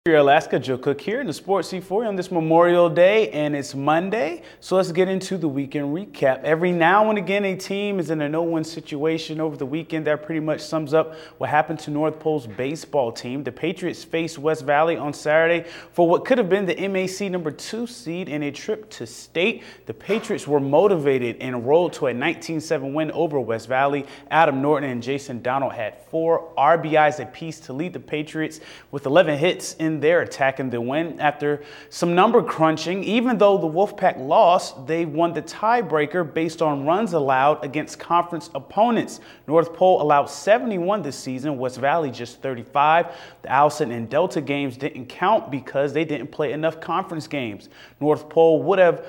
Here, Alaska, Joe Cook here in the Sports C4 on this Memorial Day, and it's Monday, so let's get into the weekend recap. Every now and again, a team is in a no-win situation over the weekend. That pretty much sums up what happened to North Pole's baseball team. The Patriots faced West Valley on Saturday for what could have been the MAC number 2 seed in a trip to state. The Patriots were motivated and rolled to a 19-7 win over West Valley. Adam Norton and Jason Donald had 4 RBIs apiece to lead the Patriots with 11 hits in their attacking the win. After some number crunching, even though the Wolfpack lost, they won the tiebreaker based on runs allowed against conference opponents. North Pole allowed 71 this season, West Valley just 35. The Allison and Delta games didn't count because they didn't play enough conference games. North Pole would have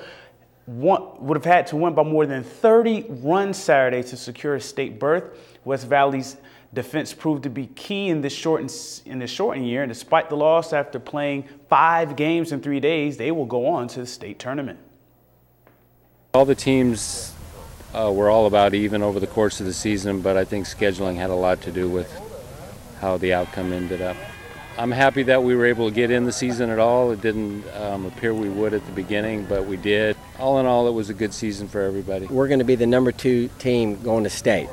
had to win by more than 30 runs Saturday to secure a state berth. West Valley's defense proved to be key in this shortened year, and despite the loss after playing 5 games in 3 days, they will go on to the state tournament. All the teams were all about even over the course of the season, but I think scheduling had a lot to do with how the outcome ended up. I'm happy that we were able to get in the season at all. It didn't appear we would at the beginning, but we did. All in all, it was a good season for everybody. We're going to be the number 2 team going to state.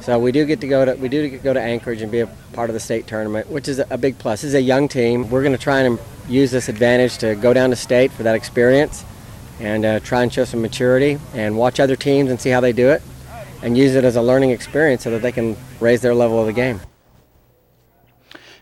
So we do get to go to Anchorage and be a part of the state tournament, which is a big plus. This is a young team. We're going to try and use this advantage to go down to state for that experience and try and show some maturity and watch other teams and see how they do it and use it as a learning experience so that they can raise their level of the game.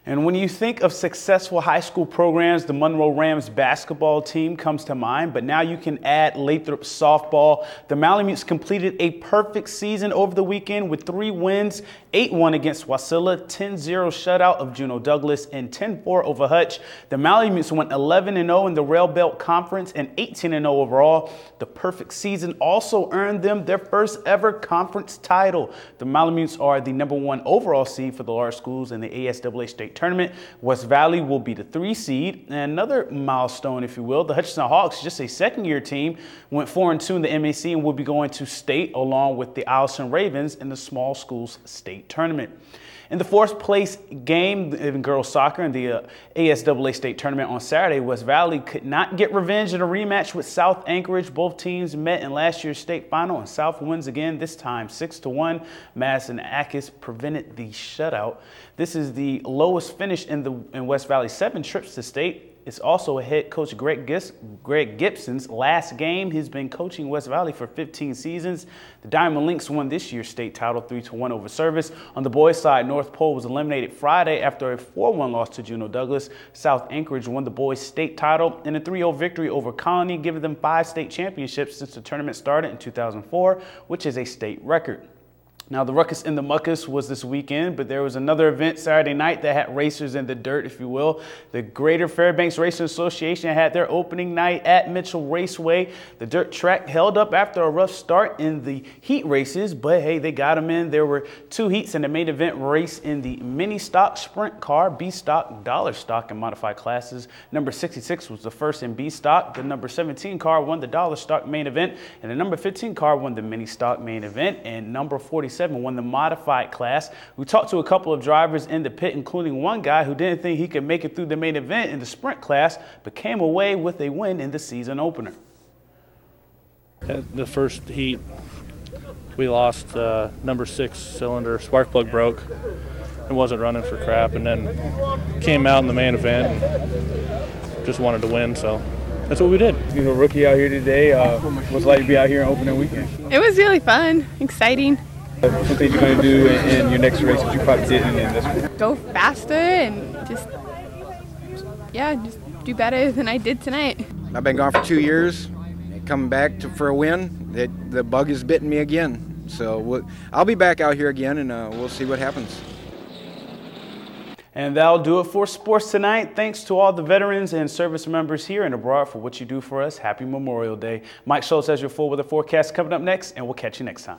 And when you think of successful high school programs, the Monroe Rams basketball team comes to mind, but now you can add Lathrop softball. The Malamutes completed a perfect season over the weekend with 3 wins, 8-1 against Wasilla, 10-0 shutout of Juneau Douglas, and 10-4 over Hutch. The Malamutes went 11-0 in the Rail Belt Conference and 18-0 overall. The perfect season also earned them their first ever conference title. The Malamutes are the number 1 overall seed for the large schools in the ASAA state tournament. West Valley will be the 3 seed. And another milestone, if you will, the Hutchinson Hawks, just a second-year team, went 4-2 in the MAC and will be going to state along with the Allison Ravens in the small schools state tournament. In the 4th place game in girls soccer in the ASAA state tournament on Saturday, West Valley could not get revenge in a rematch with South Anchorage. Both teams met in last year's state final, and South wins again, this time 6-1. Madison Akis prevented the shutout. This is the lowest finish in West Valley's 7 trips to state. It's also head coach Greg Gibson's last game. He's been coaching West Valley for 15 seasons. The Diamond Lynx won this year's state title 3-1 over Service. On the boys' side, North Pole was eliminated Friday after a 4-1 loss to Juneau Douglas. South Anchorage won the boys' state title in a 3-0 victory over Colony, giving them 5 state championships since the tournament started in 2004, which is a state record. Now, the Ruckus in the Muckus was this weekend, but there was another event Saturday night that had racers in the dirt, if you will. The Greater Fairbanks Racing Association had their opening night at Mitchell Raceway. The dirt track held up after a rough start in the heat races, but hey, they got them in. There were 2 heats in the main event race in the mini stock, sprint car, B stock, dollar stock, and modified classes. Number 66 was the first in B stock. The number 17 car won the dollar stock main event, and the number 15 car won the mini stock main event, and number 47 won the modified class. We talked to a couple of drivers in the pit, including one guy who didn't think he could make it through the main event in the sprint class, but came away with a win in the season opener. The first heat, we lost number 6 cylinder, spark plug broke. It wasn't running for crap, and then came out in the main event and just wanted to win, so that's what we did. You're a rookie out here today. What's it like to be out here on opening weekend? It was really fun, exciting. What things you're going to do in your next race that you probably didn't in this one? Go faster and just do better than I did tonight. I've been gone for 2 years. Coming back for a win, the bug is bitten me again. So I'll be back out here again, and we'll see what happens. And that'll do it for sports tonight. Thanks to all the veterans and service members here and abroad for what you do for us. Happy Memorial Day. Mike Schultz has your full weather forecast coming up next, and we'll catch you next time.